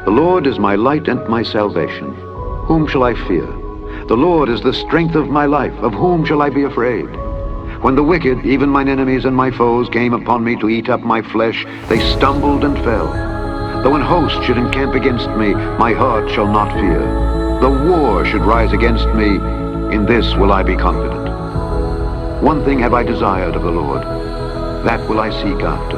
The Lord is my light and my salvation. Whom shall I fear? The Lord is the strength of my life. Of whom shall I be afraid? When the wicked, even mine enemies and my foes, came upon me to eat up my flesh, they stumbled and fell. Though an host should encamp against me, my heart shall not fear. Though war should rise against me, in this will I be confident. One thing have I desired of the Lord, that will I seek after,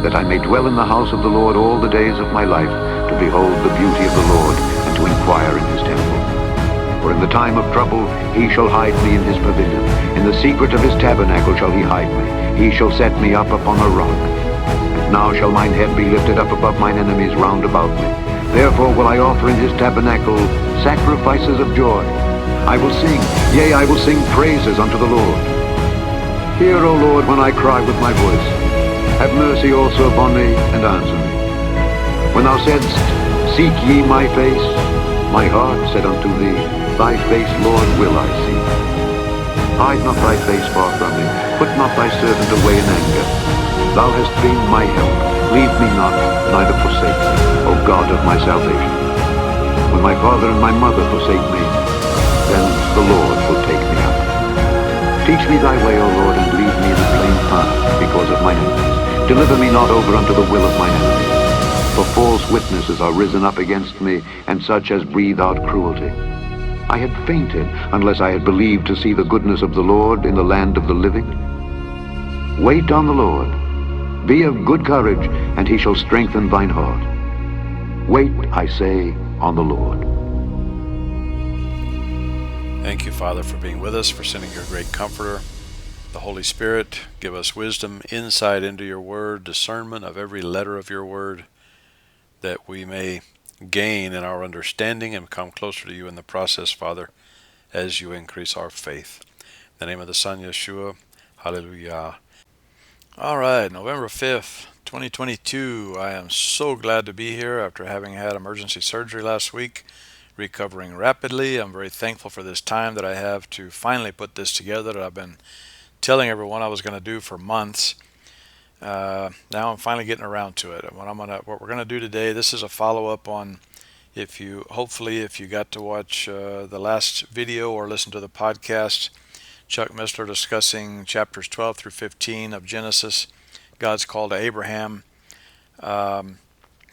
that I may dwell in the house of the Lord all the days of my life, to behold the beauty of the Lord, and to inquire in his temple. For in the time of trouble he shall hide me in his pavilion. In the secret of his tabernacle shall he hide me. He shall set me up upon a rock. And now shall mine head be lifted up above mine enemies round about me. Therefore will I offer in his tabernacle sacrifices of joy. I will sing, yea, I will sing praises unto the Lord. Hear, O Lord, when I cry with my voice. Have mercy also upon me, and answer me. When thou saidst, seek ye my face, my heart said unto thee, thy face, Lord, will I see. Hide not thy face far from me. Put not thy servant away in anger. Thou hast been my help. Leave me not, neither forsake me, O God of my salvation. When my father and my mother forsake me, then the Lord will take me up. Teach me thy way, O Lord, and lead me in a plain path because of mine enemies. Deliver me not over unto the will of mine enemies. For false witnesses are risen up against me, and such as breathe out cruelty. I had fainted unless I had believed to see the goodness of the Lord in the land of the living. Wait on the Lord. Be of good courage, and he shall strengthen thine heart. Wait, I say, on the Lord. Thank you, Father, for being with us, for sending your great comforter, the Holy Spirit. Give us wisdom, insight into your word, discernment of every letter of your word, that we may gain in our understanding and come closer to you in the process, Father, as you increase our faith. In the name of the Son, Yeshua. Hallelujah. All right, November 5th, 2022. I am so glad to be here after having had emergency surgery last week, recovering rapidly. I'm very thankful for this time that I have to finally put this together that I've been telling everyone I was going to do for months. Now I'm finally getting around to it. What we're gonna do today, this is a follow-up on, if you got to watch the last video or listen to the podcast, Chuck Missler discussing chapters 12 through 15 of Genesis, God's call to Abraham.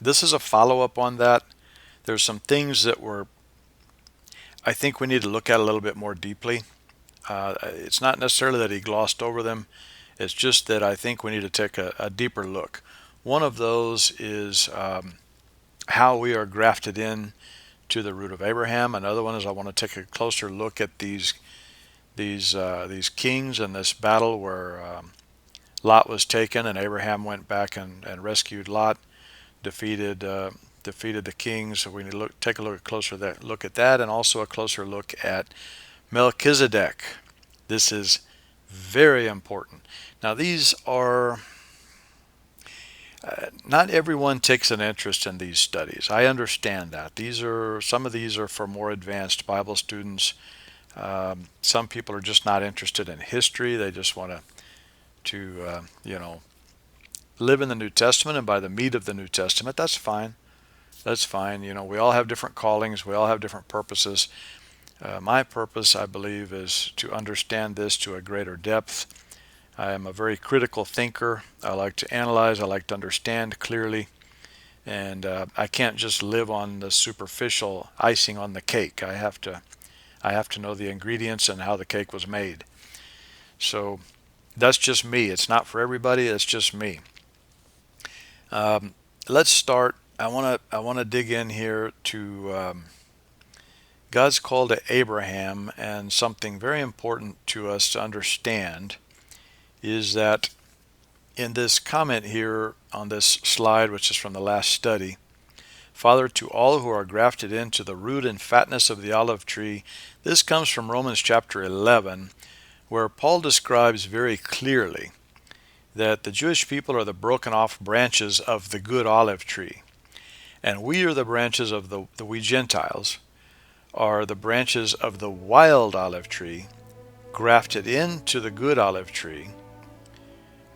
This is a follow-up on that. There's some things that I think we need to look at a little bit more deeply. It's not necessarily that he glossed over them. It's just that I think we need to take a deeper look. One of those is how we are grafted in to the root of Abraham. Another one is I want to take a closer look at these kings and this battle where Lot was taken and Abraham went back and rescued Lot, defeated the kings. So we need to take a closer look at that, and also a closer look at Melchizedek. This is very important. Now these are, not everyone takes an interest in these studies. I understand that. Some of these are for more advanced Bible students. Some people are just not interested in history. They just want to live in the New Testament and by the meat of the New Testament. That's fine. That's fine. We all have different callings. We all have different purposes. My purpose, I believe, is to understand this to a greater depth. I am a very critical thinker. I like to analyze. I like to understand clearly. And I can't just live on the superficial icing on the cake. I have to know the ingredients and how the cake was made. So that's just me. It's not for everybody. It's just me. Let's start. I want to dig in here to God's call to Abraham, and something very important to us to understand is that in this comment here on this slide, which is from the last study, Father, to all who are grafted into the root and fatness of the olive tree, this comes from Romans chapter 11, where Paul describes very clearly that the Jewish people are the broken off branches of the good olive tree, and we are the branches of we Gentiles are the branches of the wild olive tree, grafted into the good olive tree,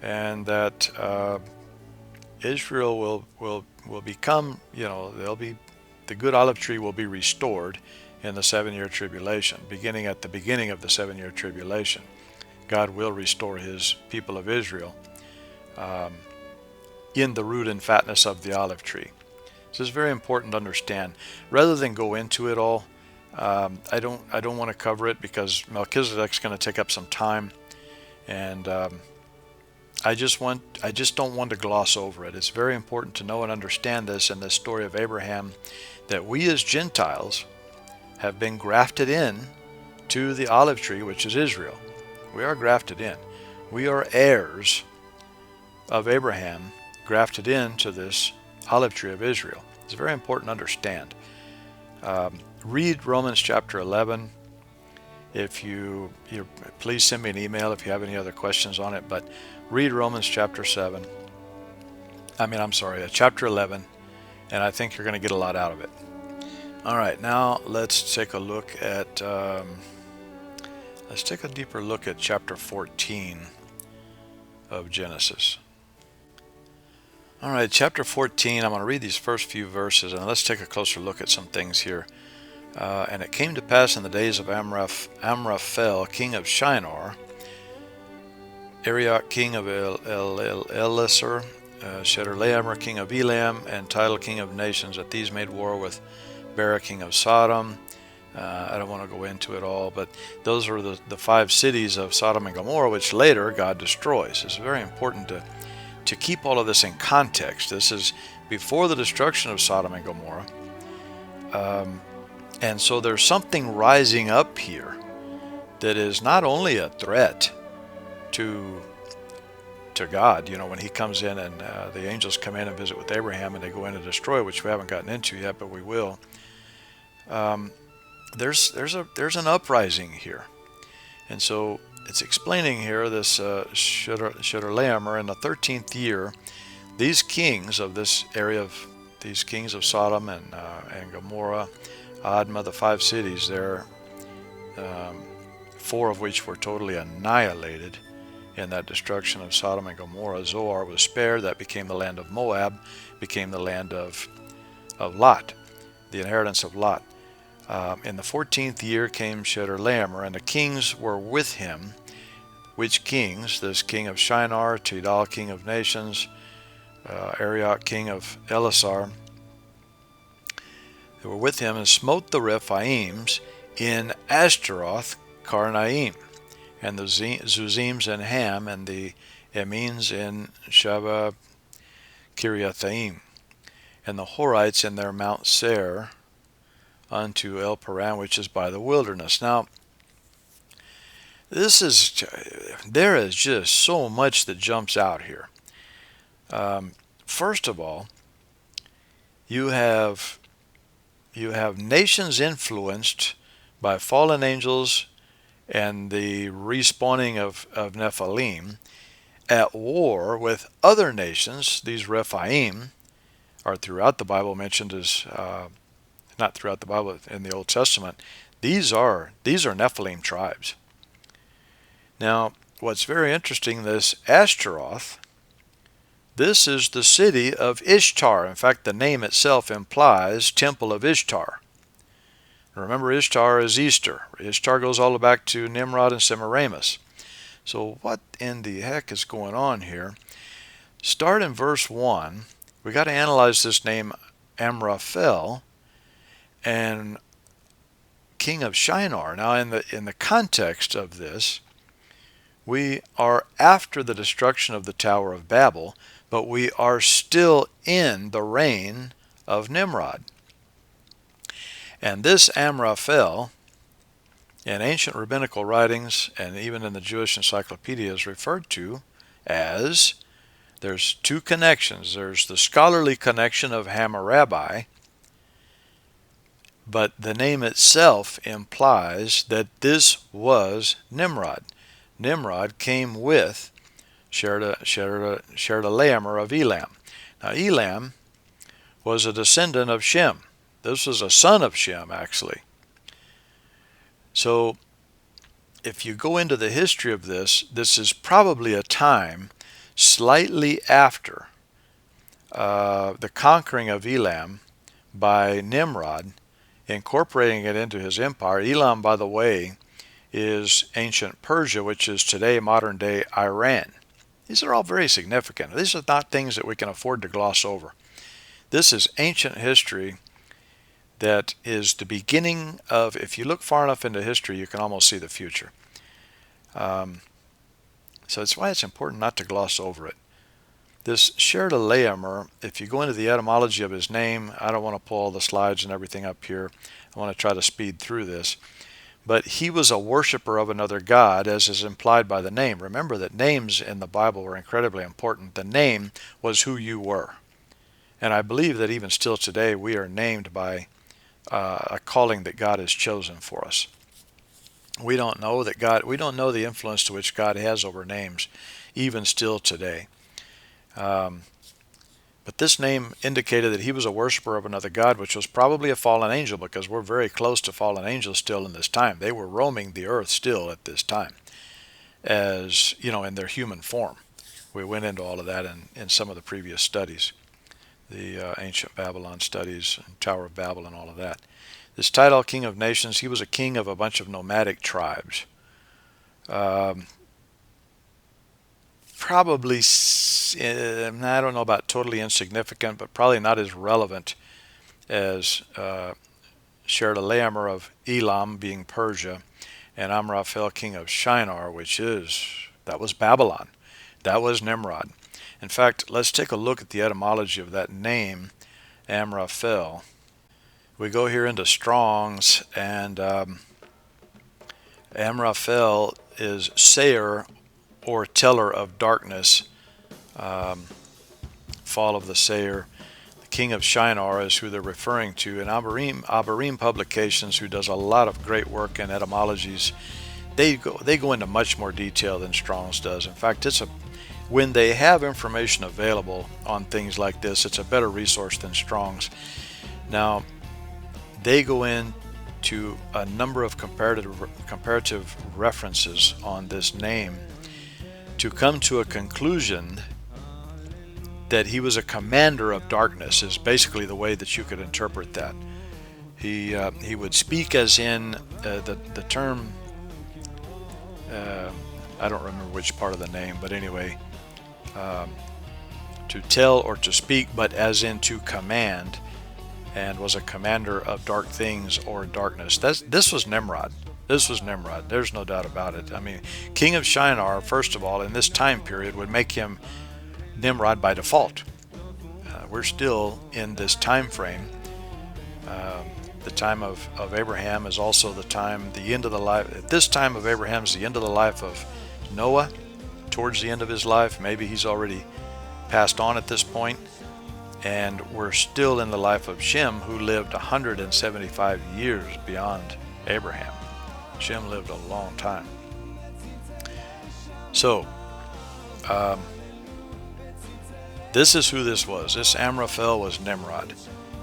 and that Israel will become, they'll be, the good olive tree will be restored in the 7-year tribulation, beginning at the beginning of the 7-year tribulation. God will restore his people of Israel in the root and fatness of the olive tree. This is very important to understand. Rather than go into it all, I don't want to cover it because Melchizedek's going to take up some time, and I just don't want to gloss over it. It's very important to know and understand this in this story of Abraham, that we as Gentiles have been grafted in to the olive tree, which is Israel. We are grafted in. We are heirs of Abraham, grafted into this olive tree of Israel. It's very important to understand. Read Romans chapter 11. If you please send me an email if you have any other questions on it, but read Romans chapter 7. Chapter 11, and I think you're going to get a lot out of it. All right, now let's take a look at let's take a deeper look at chapter 14 of Genesis. All right, chapter 14, I'm going to read these first few verses, and let's take a closer look at some things here. And it came to pass in the days of Amraphel, king of Shinar, Arioch, king of Elasar, Chedorlaomer, king of Elam, and Tidal, king of nations, that these made war with Bera, king of Sodom. I don't want to go into it all, but those are the 5 cities of Sodom and Gomorrah, which later God destroys. It's very important to keep all of this in context. This is before the destruction of Sodom and Gomorrah. And so there's something rising up here that is not only a threat to God, when he comes in and the angels come in and visit with Abraham and they go in and destroy, which we haven't gotten into yet, but we will. There's an uprising here. And so it's explaining here this Chedorlaomer in the 13th year, these kings of this area, these kings of Sodom and Gomorrah, Admah, the 5 cities there, 4 of which were totally annihilated in that destruction of Sodom and Gomorrah. Zoar was spared. That became the land of Moab, became the land of Lot, the inheritance of Lot. In the 14th year came Chedorlaomer, and the kings were with him. Which kings? This king of Shinar, Tidal, king of nations, Arioch, king of Elasar. They were with him and smote the Rephaims in Ashtaroth Karnaim, and the Zuzims in Ham, and the Emins in Shaveh Kiriathaim, and the Horites in their Mount Seir unto El Paran, which is by the wilderness. Now, there is just so much that jumps out here. First of all, you have nations influenced by fallen angels and the respawning of Nephilim at war with other nations. These Rephaim are throughout the Bible mentioned as, not throughout the Bible, in the Old Testament. These are Nephilim tribes. Now, what's very interesting, this Ashtaroth, this is the city of Ishtar. In fact, the name itself implies Temple of Ishtar. Remember, Ishtar is Easter. Ishtar goes all the way back to Nimrod and Semiramis. So what in the heck is going on here? Start in verse 1. We got to analyze this name Amraphel and king of Shinar. Now, in the context of this, we are after the destruction of the Tower of Babel, but we are still in the reign of Nimrod. And this Amraphel, in ancient rabbinical writings and even in the Jewish encyclopedia, is referred to as, there's 2 connections. There's the scholarly connection of Hammurabi, but the name itself implies that this was Nimrod. Nimrod came with Chedorlaomer of Elam. Now, Elam was a descendant of Shem. This was a son of Shem, actually. So, if you go into the history of this, this is probably a time slightly after the conquering of Elam by Nimrod, incorporating it into his empire. Elam, by the way, is ancient Persia, which is today modern-day Iran. These are all very significant. These are not things that we can afford to gloss over. This is ancient history that is the beginning of, if you look far enough into history, you can almost see the future. So that's why it's important not to gloss over it. This Sherdalaemer, if you go into the etymology of his name, I don't want to pull all the slides and everything up here. I want to try to speed through this. But he was a worshiper of another god, as is implied by the name. Remember that names in the Bible were incredibly important. The name was who you were. And I believe that even still today we are named by a calling that God has chosen for us. We don't know the influence to which God has over names, even still today. But this name indicated that he was a worshiper of another god, which was probably a fallen angel, because we're very close to fallen angels still in this time. They were roaming the earth still at this time, as you know, in their human form. We went into all of that in some of the previous studies, the ancient Babylon studies, and Tower of Babel, and all of that. This title, King of Nations, he was a king of a bunch of nomadic tribes. Probably, I don't know about totally insignificant, but probably not as relevant as Sherdalaemer of Elam, being Persia, and Amraphel, king of Shinar, that was Babylon. That was Nimrod. In fact, let's take a look at the etymology of that name, Amraphel. We go here into Strong's, and Amraphel is sayer, or teller of darkness, fall of the sayer. The king of Shinar is who they're referring to. And Abarim Publications, who does a lot of great work in etymologies, they go into much more detail than Strong's does. In fact, when they have information available on things like this, it's a better resource than Strong's. Now, they go into a number of comparative references on this name to come to a conclusion that he was a commander of darkness, is basically the way that you could interpret that. He would speak as in the term, I don't remember which part of the name, but anyway, to tell or to speak, but as in to command, and was a commander of dark things or darkness. This was Nimrod. This was Nimrod. There's no doubt about it. I mean, king of Shinar, first of all, in this time period would make him Nimrod by default. We're still in this time frame. The time of Abraham is also the end of the life. At this time of Abraham is the end of the life of Noah. Towards the end of his life, maybe he's already passed on at this point. And we're still in the life of Shem, who lived 175 years beyond Abraham. Shem lived a long time. So, this is who this was. This Amraphel was Nimrod.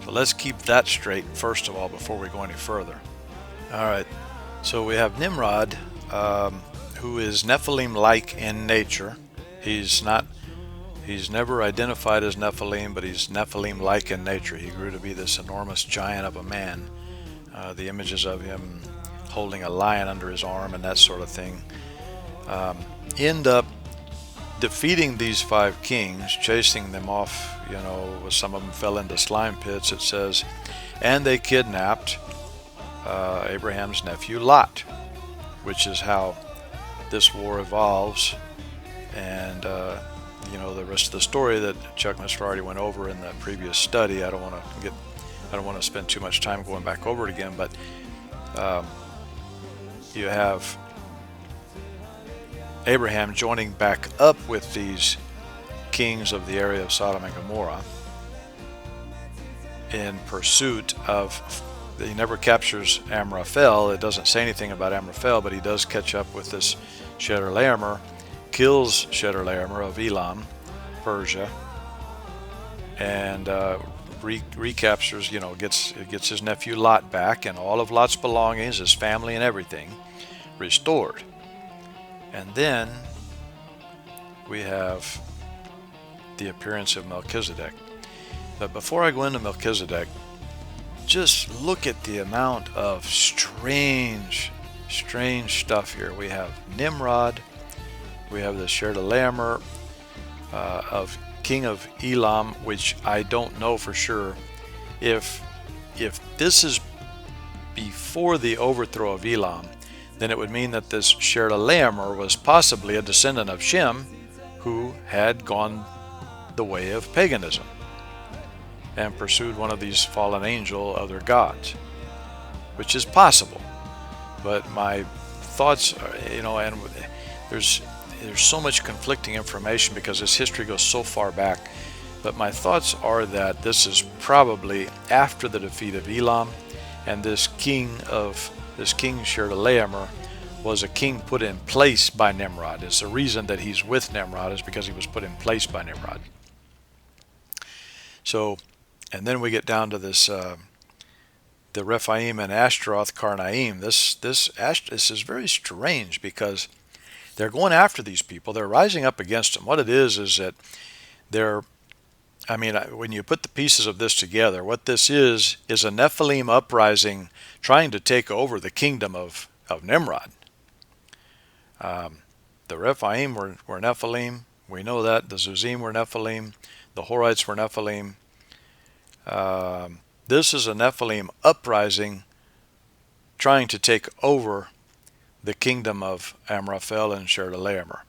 So let's keep that straight first of all before we go any further. All right. So we have Nimrod, who is Nephilim-like in nature. He's never identified as Nephilim, but he's Nephilim-like in nature. He grew to be this enormous giant of a man. The images of him holding a lion under his arm and that sort of thing, end up defeating these 5 kings, chasing them off. Some of them fell into slime pits, it says, and they kidnapped Abraham's nephew Lot, which is how this war evolves. And the rest of the story that Chuck Mr. already went over in the previous study. I don't want to spend too much time going back over it again, but you have Abraham joining back up with these kings of the area of Sodom and Gomorrah in pursuit of. He never captures Amraphel. It doesn't say anything about Amraphel, but he does catch up with this Sherdalaemer, kills Sherdalaemer of Elam, Persia, and recaptures, gets his nephew Lot back and all of Lot's belongings, his family and everything restored. And then we have the appearance of Melchizedek. But before I go into Melchizedek, just look at the amount of strange stuff here. We have Nimrod, we have the Sherdalamer of King of Elam, which I don't know for sure if this is before the overthrow of Elam, then it would mean that this Sherdalamer was possibly a descendant of Shem, who had gone the way of paganism and pursued one of these fallen angel other gods, which is possible. But my thoughts are, and there's so much conflicting information because this history goes so far back. But my thoughts are that this is probably after the defeat of Elam, and this king Sherdalamer was a king put in place by Nimrod. It's the reason that he's with Nimrod is because he was put in place by Nimrod. So, and then we get down to this the Rephaim and Ashtaroth Karnaim. This is very strange because they're going after these people. They're rising up against them. What it is that when you put the pieces of this together, what this is a Nephilim uprising trying to take over the kingdom of Nimrod. The Rephaim were Nephilim. We know that. The Zuzim were Nephilim. The Horites were Nephilim. This is a Nephilim uprising trying to take over the kingdom of Amraphel and Sherdalamer.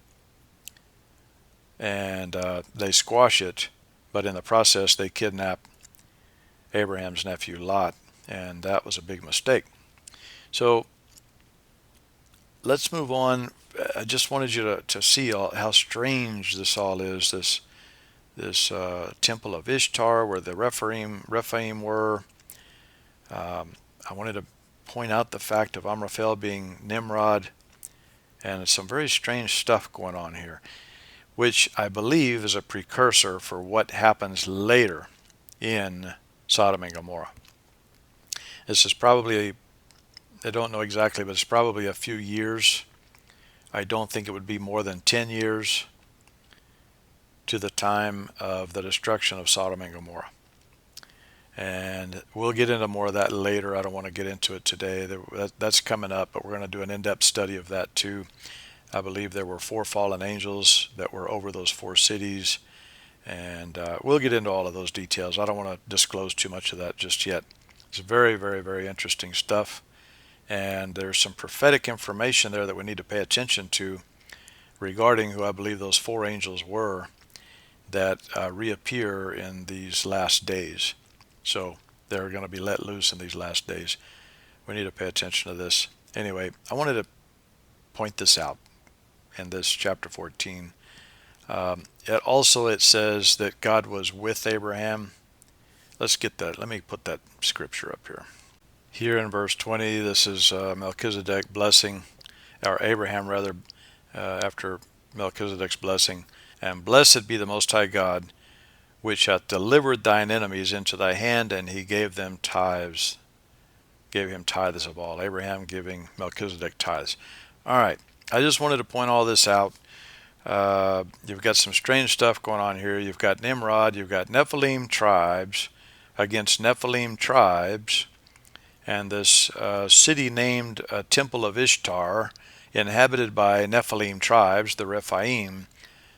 And they squash it, but in the process they kidnap Abraham's nephew Lot, and that was a big mistake. So let's move on. I just wanted you to see how strange this all is, this temple of Ishtar where the Rephaim were. I wanted to point out the fact of Amraphel being Nimrod, and some very strange stuff going on here, which I believe is a precursor for what happens later in Sodom and Gomorrah. This is probably, I don't know exactly, but it's probably a few years. I don't think it would be more than 10 years to the time of the destruction of Sodom and Gomorrah. And we'll get into more of that later. I don't want to get into it today. That's coming up, but we're going to do an in-depth study of that too. I believe there were 4 fallen angels that were over those 4 cities, and we'll get into all of those details. I don't want to disclose too much of that just yet. It's very, very, very interesting stuff, and there's some prophetic information there that we need to pay attention to regarding who I believe those 4 angels were that reappear in these last days. So they're going to be let loose in these last days. We need to pay attention to this. Anyway, I wanted to point this out in this chapter 14. It says that God was with Abraham. Let's get that. Let me put that scripture up here. Here in verse 20, this is Melchizedek blessing, or Abraham rather, after Melchizedek's blessing. And blessed be the Most High God, which hath delivered thine enemies into thy hand, and he gave them tithes. Gave him tithes of all. Abraham giving Melchizedek tithes. All right. I just wanted to point all this out. You've got some strange stuff going on here. You've got Nimrod. You've got Nephilim tribes against Nephilim tribes. And this city named Temple of Ishtar, inhabited by Nephilim tribes, the Rephaim.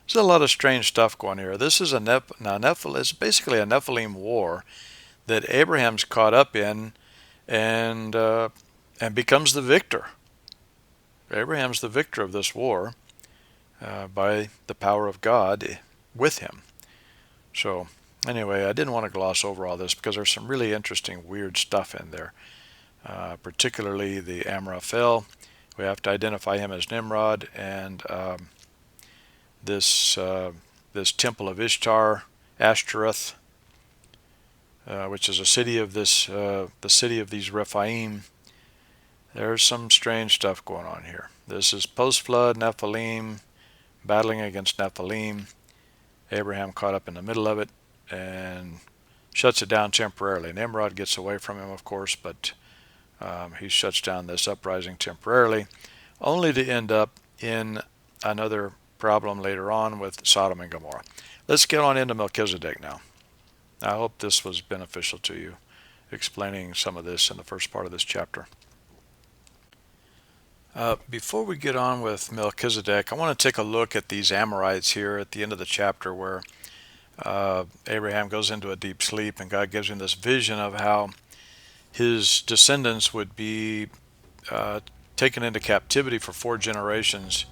There's a lot of strange stuff going here. This is it's basically a Nephilim war that Abraham's caught up in, and becomes the victor. Abraham's the victor of this war by the power of God with him. So anyway, I didn't want to gloss over all this because there's some really interesting, weird stuff in there, particularly the Amraphel. We have to identify him as Nimrod, and this temple of Ishtar, Ashtaroth, which is a city of the city of these Rephaim. There's some strange stuff going on here. This is post-flood Nephilim, battling against Nephilim. Abraham caught up in the middle of it and shuts it down temporarily. Nimrod gets away from him, of course, but he shuts down this uprising temporarily, only to end up in another problem later on with Sodom and Gomorrah. Let's get on into Melchizedek now. I hope this was beneficial to you, explaining some of this in the first part of this chapter. Before we get on with Melchizedek, I want to take a look at these Amorites here at the end of the chapter, where Abraham goes into a deep sleep, and God gives him this vision of how his descendants would be taken into captivity for 4 generations,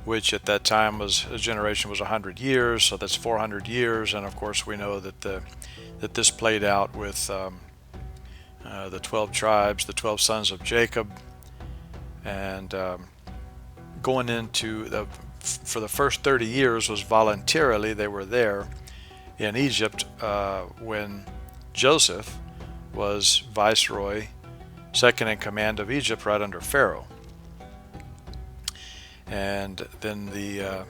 which at that time was, a generation was 100 years, so that's 400 years. And of course we know that that this played out with the 12 tribes, the 12 sons of Jacob, and going into for the first 30 years was voluntarily. They were there in Egypt when Joseph was viceroy, second in command of Egypt, right under Pharaoh. And then the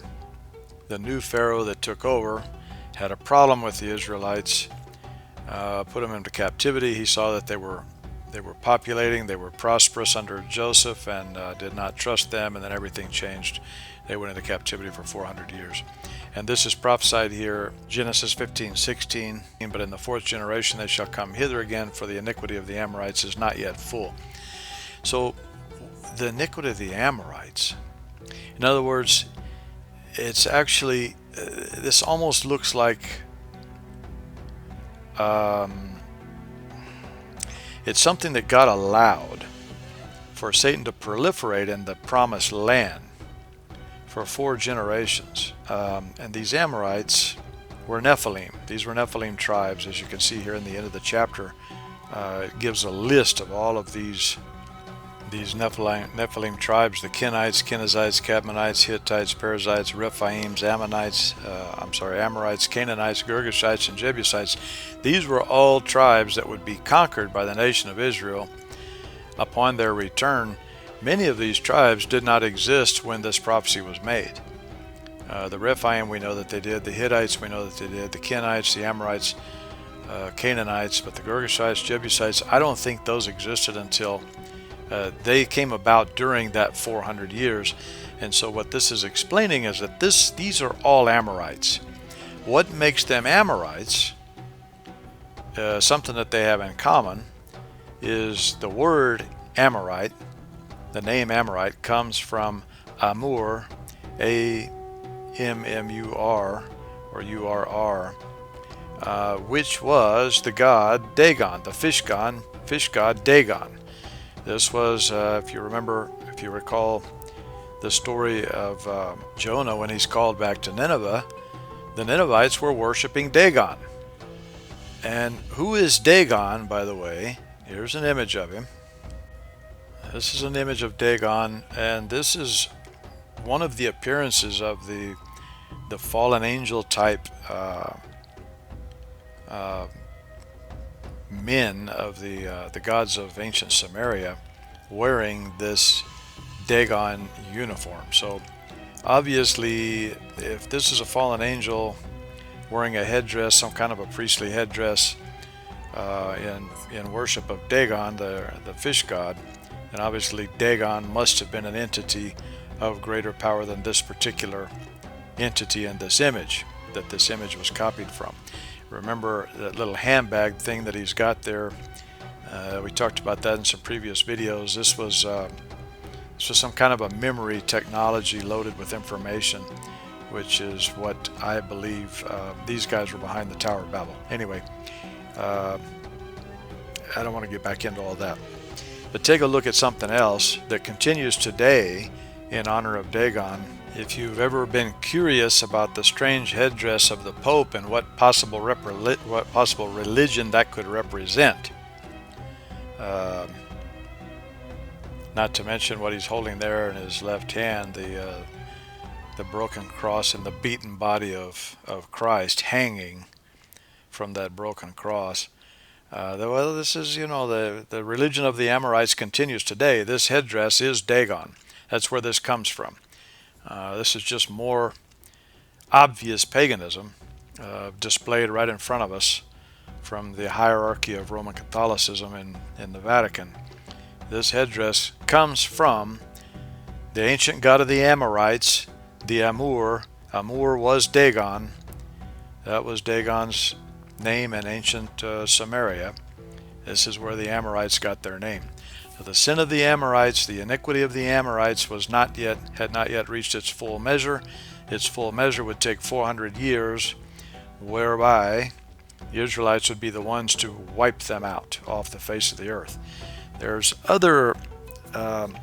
new Pharaoh that took over had a problem with the Israelites, put them into captivity. He saw that they were populating, they were prosperous under Joseph, and did not trust them, and then everything changed. They went into captivity for 400 years. And this is prophesied here, Genesis 15:16. But in the 4th generation they shall come hither again, for the iniquity of the Amorites is not yet full. So the iniquity of the Amorites, in other words, it's actually, this almost looks like it's something that God allowed for Satan to proliferate in the promised land for 4 generations. And these Amorites were Nephilim. These were Nephilim tribes, as you can see here in the end of the chapter. It gives a list of all of these Nephilim tribes: the Kenites, Kenizzites, Cadmonites, Hittites, Perizzites, Rephaims, Amorites, Canaanites, Girgashites, and Jebusites. These were all tribes that would be conquered by the nation of Israel upon their return. Many of these tribes did not exist when this prophecy was made. The Rephaim, we know that they did. The Hittites, we know that they did. The Kenites, the Amorites, Canaanites, but the Girgashites, Jebusites, I don't think those existed until they came about during that 400 years. And so what this is explaining is that these are all Amorites. What makes them Amorites, something that they have in common, is the word Amorite. The name Amorite comes from Amur, A-M-M-U-R, or U-R-R, which was the god Dagon, the fish god Dagon. This was, if you recall the story of Jonah when he's called back to Nineveh, the Ninevites were worshiping Dagon. And who is Dagon, by the way? Here's an image of him. This is an image of Dagon, and this is one of the appearances of the fallen angel type men of the gods of ancient Samaria, wearing this Dagon uniform. So obviously, if this is a fallen angel wearing a headdress, some kind of a priestly headdress, in worship of Dagon, the fish god, then obviously Dagon must have been an entity of greater power than this particular entity in this image that this image was copied from. Remember that little handbag thing that he's got there? We talked about that in some previous videos. This was some kind of a memory technology loaded with information, which is what I believe these guys were behind the Tower of Babel. Anyway, I don't want to get back into all that. But take a look at something else that continues today in honor of Dagon. If you've ever been curious about the strange headdress of the Pope and what possible religion that could represent, not to mention what he's holding there in his left hand, the broken cross and the beaten body of Christ hanging from that broken cross. Well, this is, the religion of the Amorites continues today. This headdress is Dagon. That's where this comes from. This is just more obvious paganism displayed right in front of us from the hierarchy of Roman Catholicism in the Vatican. This headdress comes from the ancient god of the Amorites, the Amur. Amur was Dagon. That was Dagon's name in ancient Samaria. This is where the Amorites got their name. So the sin of the Amorites, the iniquity of the Amorites had not yet reached its full measure. Its full measure would take 400 years, whereby the Israelites would be the ones to wipe them out off the face of the earth. There's other in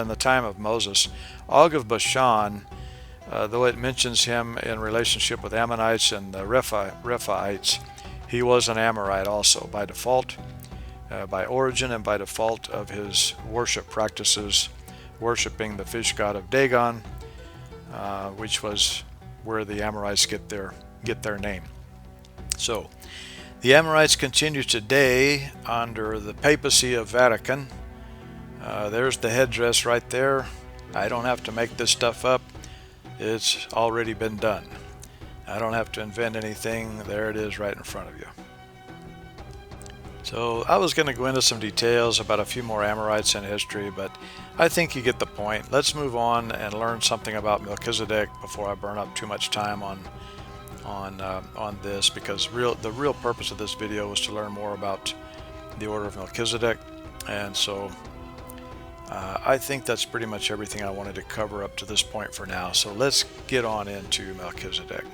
the time of Moses, Og of Bashan, though it mentions him in relationship with Ammonites and the Rephaites, he was an Amorite also by default, by origin and by default of his worship practices, worshiping the fish god of Dagon, which was where the Amorites get their name. So the Amorites continue today under the papacy of Vatican. There's the headdress right there. I don't have to make this stuff up. It's already been done. I don't have to invent anything. There it is right in front of you. So I was going to go into some details about a few more Amorites in history, but I think you get the point. Let's move on and learn something about Melchizedek before I burn up too much time on this, because the real purpose of this video was to learn more about the order of Melchizedek. And so I think that's pretty much everything I wanted to cover up to this point for now. So let's get on into Melchizedek.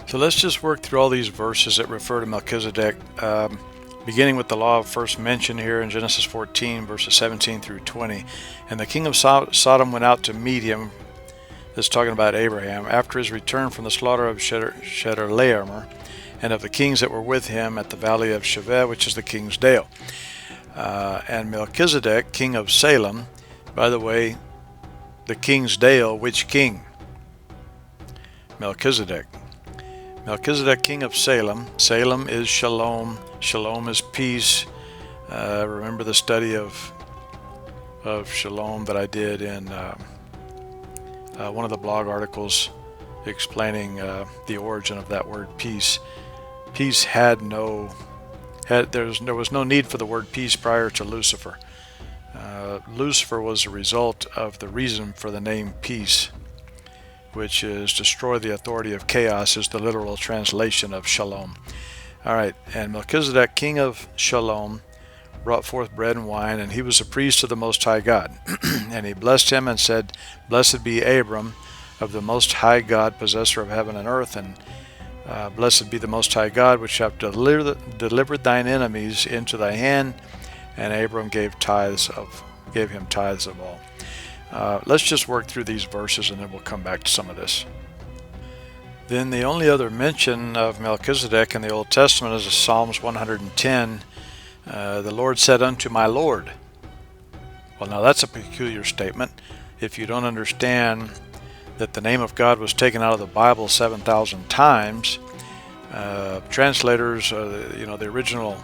So let's just work through all these verses that refer to Melchizedek, beginning with the law first mentioned here in Genesis 14, verses 17 through 20. And the king of Sodom went out to meet him. This is talking about Abraham, after his return from the slaughter of Chedorlaomer, and of the kings that were with him at the valley of Shaveh, which is the king's dale. And Melchizedek, king of Salem, by the way, the king's dale, which king? Melchizedek. Melchizedek, king of Salem. Salem is shalom. Shalom is peace. Remember the study of shalom that I did in one of the blog articles explaining the origin of that word peace. Peace there was no need for the word peace prior to Lucifer. Lucifer was a result of the reason for the name peace, which is destroy the authority of chaos, is the literal translation of shalom. All right, and Melchizedek, king of Shalom, brought forth bread and wine, and he was a priest of the Most High God. And he blessed him and said, Blessed be Abram of the Most High God, possessor of heaven and earth, and blessed be the Most High God, which hath delivered thine enemies into thy hand. And Abram gave him tithes of all. Let's just work through these verses, and then we'll come back to some of this. Then the only other mention of Melchizedek in the Old Testament is Psalms 110. The Lord said unto my Lord. Well, now that's a peculiar statement. If you don't understand that the name of God was taken out of the Bible 7,000 times, translators, the original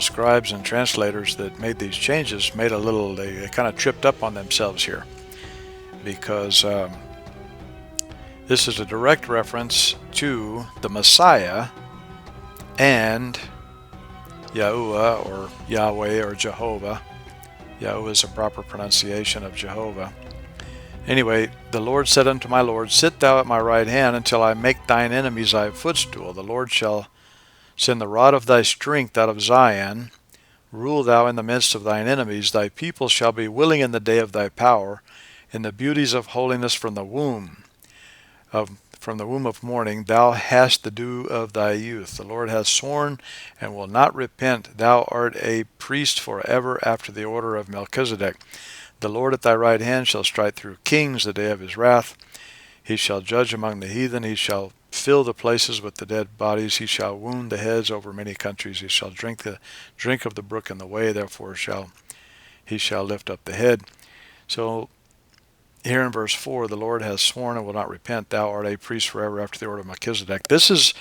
scribes and translators that made these changes they kind of tripped up on themselves here, because this is a direct reference to the Messiah and Yahuwah, or Yahweh, or Jehovah. Yahuwah is a proper pronunciation of Jehovah. Anyway, the Lord said unto my Lord, Sit thou at my right hand until I make thine enemies thy footstool. The Lord shall send the rod of thy strength out of Zion. Rule thou in the midst of thine enemies. Thy people shall be willing in the day of thy power, in the beauties of holiness from the womb of morning. Thou hast the dew of thy youth. The Lord hath sworn and will not repent. Thou art a priest forever after the order of Melchizedek. The Lord at thy right hand shall strike through kings the day of his wrath. He shall judge among the heathen. He shall fill the places with the dead bodies. He shall wound the heads over many countries. He shall drink of the brook in the way. Therefore he shall lift up the head. So here in verse 4, the Lord has sworn and will not repent. Thou art a priest forever after the order of Melchizedek. This is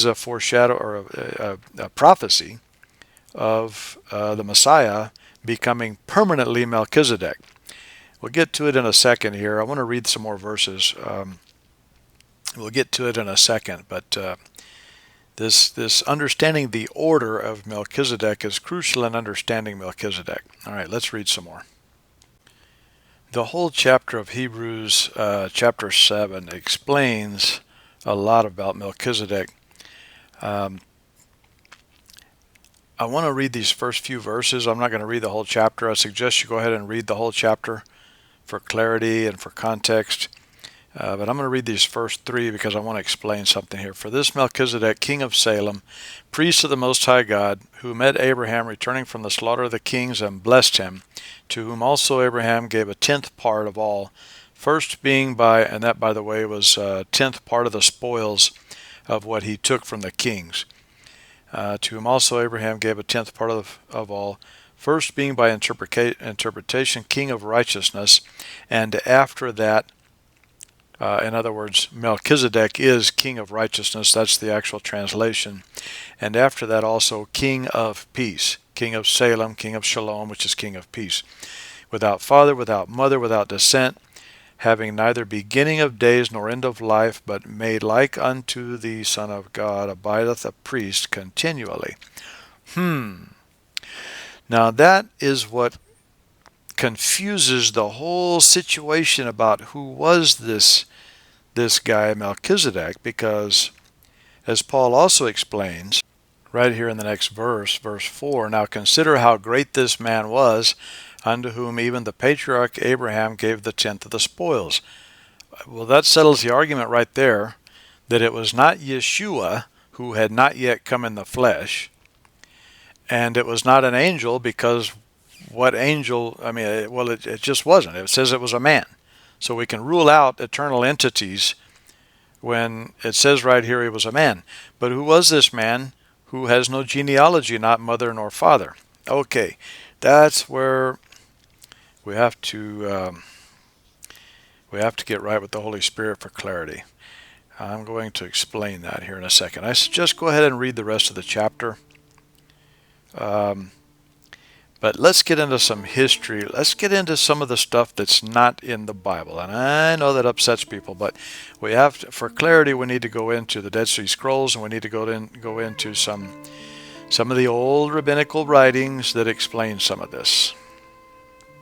a foreshadow, or a prophecy of the Messiah becoming permanently Melchizedek. We'll get to it in a second here. I want to read some more verses. We'll get to it in a second, but this understanding the order of Melchizedek is crucial in understanding Melchizedek. All right, let's read some more. The whole chapter of Hebrews, chapter 7, explains a lot about Melchizedek. Um, I want to read these first few verses. I'm not going to read the whole chapter. I suggest you go ahead and read the whole chapter for clarity and for context. But I'm going to read these first three because I want to explain something here. For this Melchizedek, king of Salem, priest of the Most High God, who met Abraham returning from the slaughter of the kings and blessed him, to whom also Abraham gave a tenth part of all, first being by, and that by the way was a tenth part of the spoils of what he took from the kings, to whom also Abraham gave a tenth part of all, first being by interpretation king of righteousness, and after that, in other words, Melchizedek is king of righteousness. That's the actual translation. And after that also king of peace, king of Salem, king of Shalom, which is king of peace. Without father, without mother, without descent, having neither beginning of days nor end of life, but made like unto the Son of God, abideth a priest continually. Now that is what confuses the whole situation about who was this guy Melchizedek, because as Paul also explains right here in the next verse, verse 4, now consider how great this man was, unto whom even the patriarch Abraham gave the tenth of the spoils. Well, that settles the argument right there, that it was not Yeshua who had not yet come in the flesh, and it was not an angel, because what angel, it just wasn't. It says it was a man. So we can rule out eternal entities when it says right here he was a man. But who was this man who has no genealogy, not mother nor father? Okay, that's where we have to get right with the Holy Spirit for clarity. I'm going to explain that here in a second. I suggest go ahead and read the rest of the chapter. But let's get into some history. Let's get into some of the stuff that's not in the Bible. And I know that upsets people, but we have to, for clarity, we need to go into the Dead Sea Scrolls, and we need to go into some of the old rabbinical writings that explain some of this.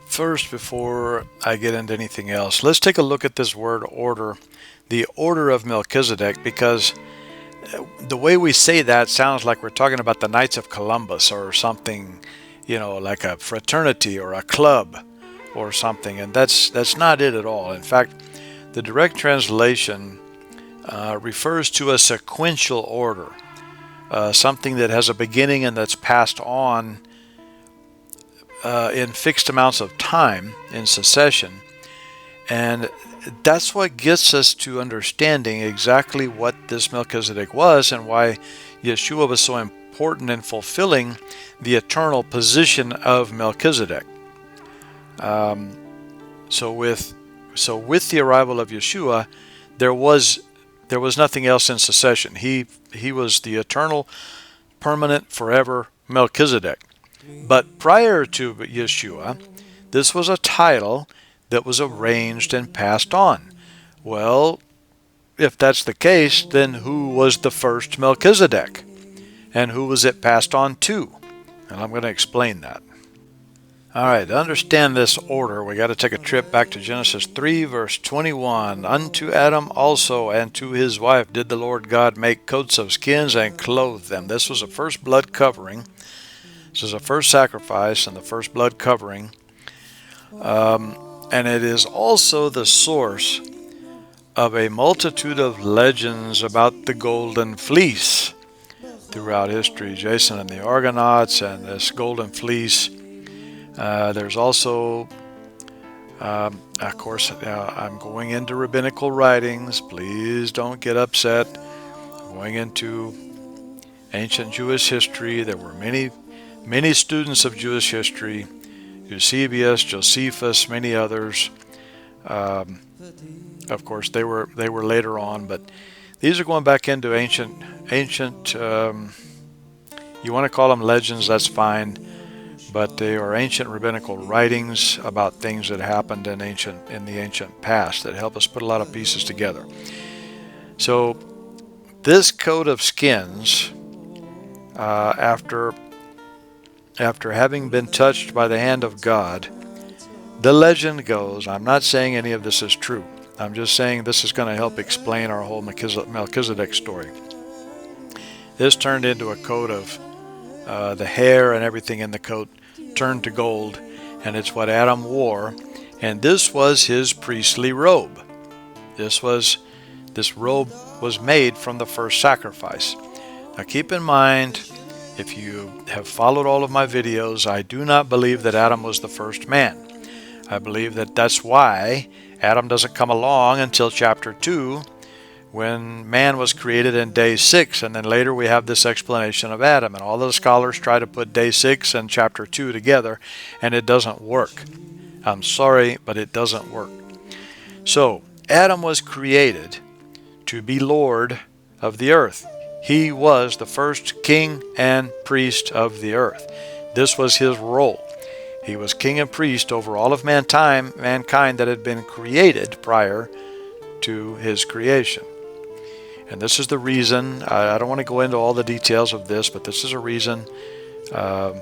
First, before I get into anything else, let's take a look at this word order, the order of Melchizedek, because the way we say that sounds like we're talking about the Knights of Columbus or something, like a fraternity or a club or something, and that's not it at all. In fact, the direct translation refers to a sequential order, something that has a beginning and that's passed on in fixed amounts of time in succession, and that's what gets us to understanding exactly what this Melchizedek was and why Yeshua was so important in fulfilling the eternal position of Melchizedek. So with the arrival of Yeshua, there was nothing else in succession. He was the eternal, permanent, forever Melchizedek. But prior to Yeshua, this was a title that was arranged and passed on. Well, if that's the case, then who was the first Melchizedek? And who was it passed on to? And I'm going to explain that. All right, to understand this order, we got to take a trip back to Genesis 3, verse 21. Unto Adam also and to his wife did the Lord God make coats of skins and clothe them. This was the first blood covering. This is the first sacrifice and the first blood covering. And it is also the source of a multitude of legends about the golden fleece throughout history. Jason and the Argonauts and this golden fleece. There's also, of course, I'm going into rabbinical writings. Please don't get upset. I'm going into ancient Jewish history. There were many students of Jewish history. Eusebius, Josephus, many others. Of course, they were later on, but these are going back into ancient. You want to call them legends? That's fine, but they are ancient rabbinical writings about things that happened in the ancient past that help us put a lot of pieces together. So, this coat of skins, after having been touched by the hand of God, The legend goes, I'm not saying any of this is true. I'm just saying this is going to help explain our whole Melchizedek story. This turned into a coat of the hair and everything in the coat turned to gold, and it's what Adam wore, and this was his priestly robe. This robe was made from the first sacrifice. Now keep in mind, if you have followed all of my videos, I do not believe that Adam was the first man. I believe that that's why Adam doesn't come along until chapter 2, when man was created in day 6, and then later we have this explanation of Adam, and all the scholars try to put day 6 and chapter 2 together, and it doesn't work. I'm sorry, but it doesn't work. So Adam was created to be Lord of the earth. He was the first king and priest of the earth. This was his role. He was king and priest over all of mankind that had been created prior to his creation. And this is the reason, I don't want to go into all the details of this, but this is a reason the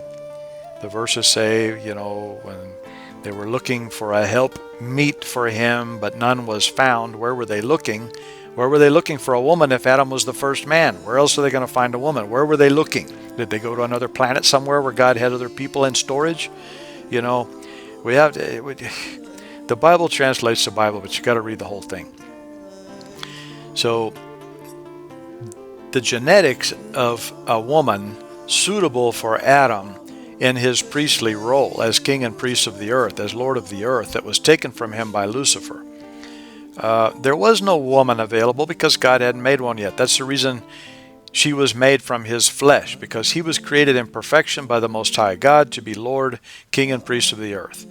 verses say, when they were looking for a help meet for him, but none was found. Where were they looking? Where were they looking for a woman if Adam was the first man? Where else are they going to find a woman? Where were they looking? Did they go to another planet somewhere where God had other people in storage? We have to, the Bible translates the Bible, but you got to read the whole thing. So the genetics of a woman suitable for Adam in his priestly role as king and priest of the earth, as Lord of the earth, that was taken from him by Lucifer. There was no woman available because God hadn't made one yet. That's the reason she was made from his flesh, because he was created in perfection by the Most High God to be Lord, king, and priest of the earth.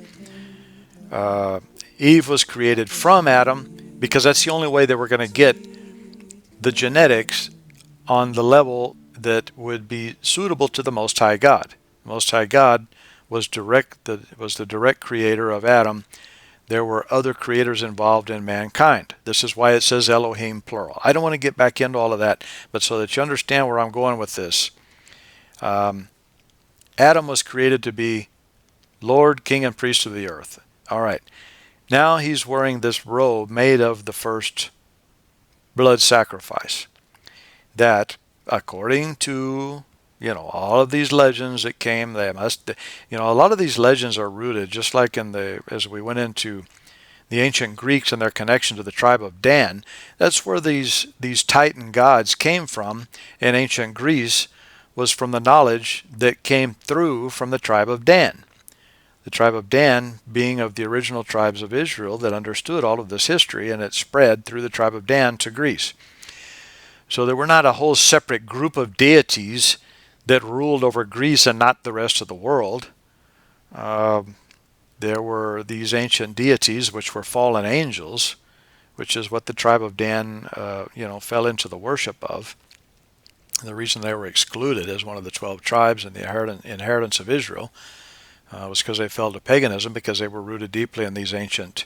Eve was created from Adam because that's the only way they were going to get the genetics on the level that would be suitable to the Most High God. The Most High God was the direct creator of Adam. There were other creators involved in mankind. This is why it says Elohim plural. I don't want to get back into all of that, but so that you understand where I'm going with this. Adam was created to be Lord, King, and Priest of the earth. All right. Now he's wearing this robe made of the first blood sacrifice that, according to all of these legends that came, they must, a lot of these legends are rooted, just like as we went into the ancient Greeks and their connection to the tribe of Dan. That's where these Titan gods came from in ancient Greece, was from the knowledge that came through from the tribe of Dan. The tribe of Dan being of the original tribes of Israel that understood all of this history, and it spread through the tribe of Dan to Greece. So there were not a whole separate group of deities that ruled over Greece and not the rest of the world. There were these ancient deities which were fallen angels, which is what the tribe of Dan fell into the worship of. The reason they were excluded as one of the 12 tribes in the inheritance of Israel was because they fell to paganism, because they were rooted deeply in these ancient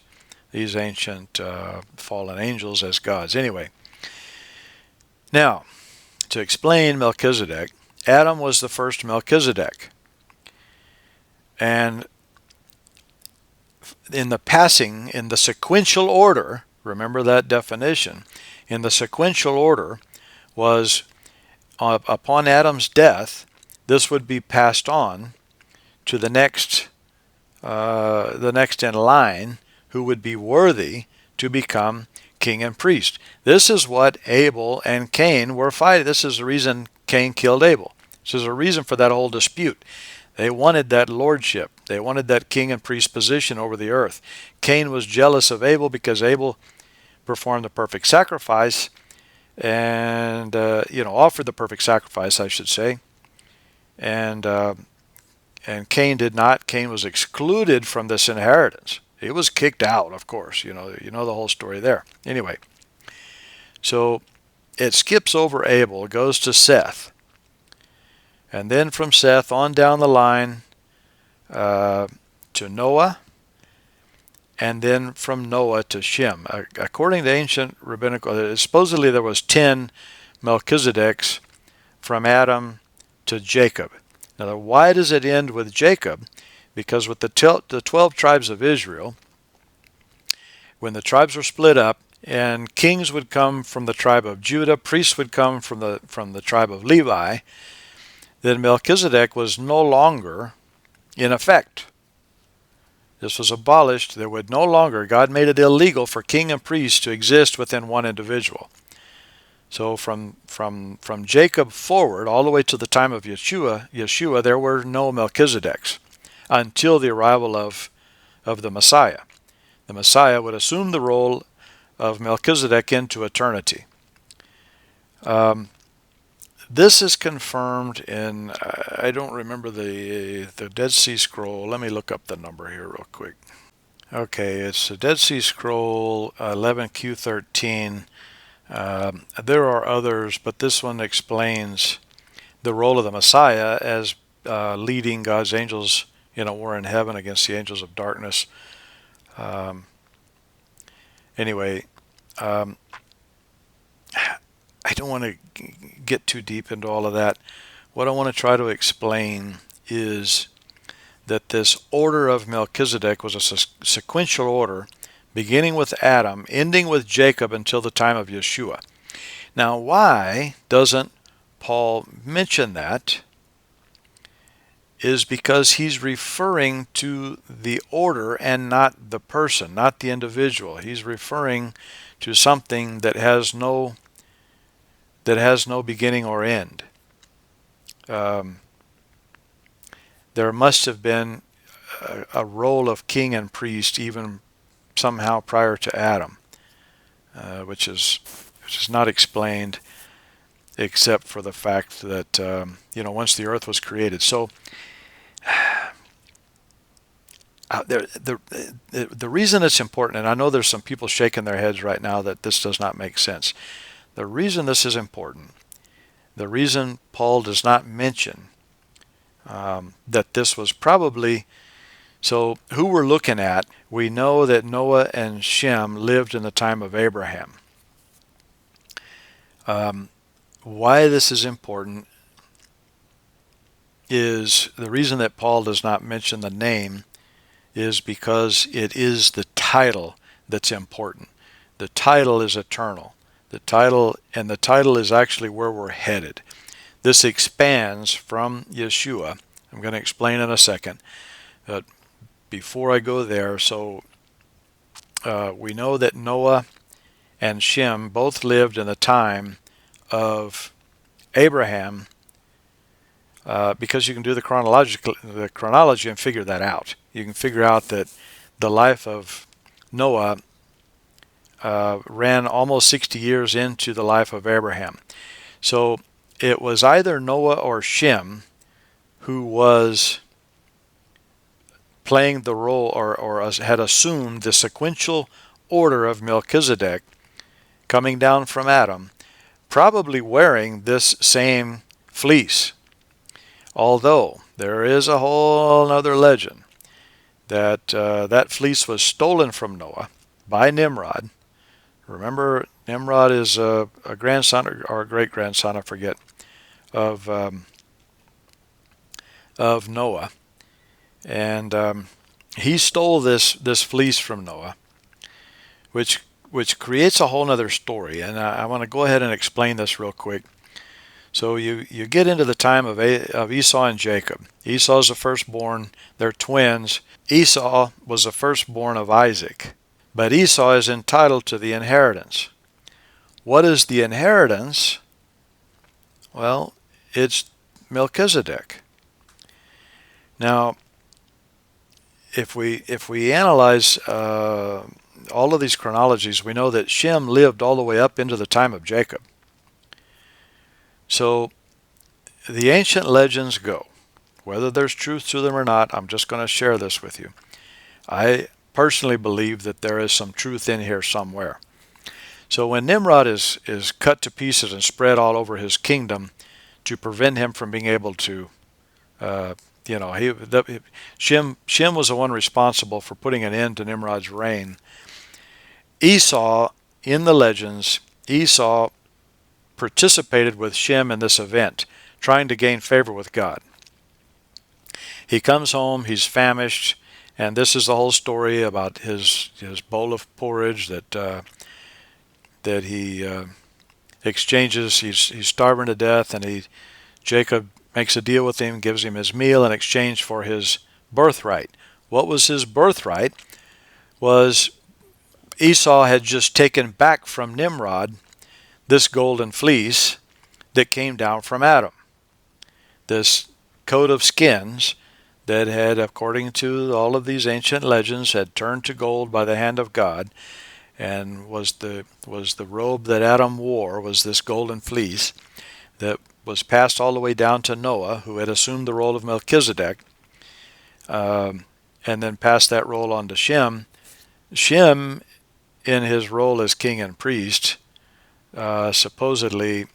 fallen angels as gods. Anyway, now to explain Melchizedek, Adam was the first Melchizedek. And in the sequential order, remember that definition, in the sequential order was upon Adam's death, this would be passed on to the next in line, who would be worthy to become king and priest. This is what Abel and Cain were fighting. This is the reason Cain killed Abel. This is a reason for that whole dispute. They wanted that lordship. They wanted that king and priest position over the earth. Cain was jealous of Abel because Abel performed the perfect sacrifice and offered the perfect sacrifice, I should say. And Cain did not. Cain was excluded from this inheritance. He was kicked out, of course. You know the whole story there. Anyway, so it skips over Abel, goes to Seth. And then from Seth on down the line to Noah, and then from Noah to Shem. According to ancient rabbinical, supposedly there was 10 Melchizedeks from Adam to Jacob. Now, why does it end with Jacob? because with the 12 tribes of Israel, when the tribes were split up, and kings would come from the tribe of Judah, priests would come from the tribe of Levi, then Melchizedek was no longer in effect. This was abolished. There would no longer, God made it illegal for king and priest to exist within one individual. So from Jacob forward, all the way to the time of Yeshua, there were no Melchizedeks until the arrival of the Messiah. The Messiah would assume the role of Melchizedek into eternity. This is confirmed in, I don't remember the Dead Sea Scroll. Let me look up the number here real quick. Okay, it's the Dead Sea Scroll 11Q13. There are others, but this one explains the role of the Messiah as leading God's angels in a war in heaven against the angels of darkness. Anyway, I don't want to get too deep into all of that. What I want to try to explain is that this order of Melchizedek was a sequential order, beginning with Adam, ending with Jacob until the time of Yeshua. Now, why doesn't Paul mention that? Is because he's referring to the order and not the person, not the individual. He's referring to something that has no beginning or end. There must have been a role of king and priest even somehow prior to Adam, which is not explained except for the fact that once the earth was created. So the reason it's important, and I know there's some people shaking their heads right now that this does not make sense. The reason this is important, the reason Paul does not mention that this was probably, so who we're looking at, we know that Noah and Shem lived in the time of Abraham. Why this is important is the reason that Paul does not mention the name is because it is the title that's important. The title is eternal. The title is actually where we're headed. This expands from Yeshua. I'm going to explain in a second. But before I go there, so we know that Noah and Shem both lived in the time of Abraham, because you can do the chronology and figure that out. You can figure out that the life of Noah ran almost 60 years into the life of Abraham. So it was either Noah or Shem who was playing the role or had assumed the sequential order of Melchizedek coming down from Adam, probably wearing this same fleece. Although there is a whole other legend that that fleece was stolen from Noah by Nimrod. Remember, Nimrod is a grandson or a great-grandson, I forget, of Noah. And he stole this fleece from Noah, which creates a whole other story. And I want to go ahead and explain this real quick. So you get into the time of Esau and Jacob. Esau is the firstborn. They're twins. Esau was the firstborn of Isaac. But Esau is entitled to the inheritance. What is the inheritance? Well, it's Melchizedek. Now, if we analyze all of these chronologies, we know that Shem lived all the way up into the time of Jacob. So the ancient legends go, whether there's truth to them or not, I'm just going to share this with you. I personally believe that there is some truth in here somewhere. So when Nimrod is cut to pieces and spread all over his kingdom to prevent him from being able to, Shem was the one responsible for putting an end to Nimrod's reign. Esau, in the legends, Esau participated with Shem in this event, trying to gain favor with God. He comes home, he's famished, and this is the whole story about his bowl of porridge that he exchanges. He's starving to death, and Jacob makes a deal with him, gives him his meal in exchange for his birthright. What was his birthright? Was Esau had just taken back from Nimrod this golden fleece that came down from Adam. This coat of skins that had, according to all of these ancient legends, had turned to gold by the hand of God, and was the robe that Adam wore, was this golden fleece that was passed all the way down to Noah, who had assumed the role of Melchizedek, and then passed that role on to Shem. Shem, in his role as king and priest, supposedly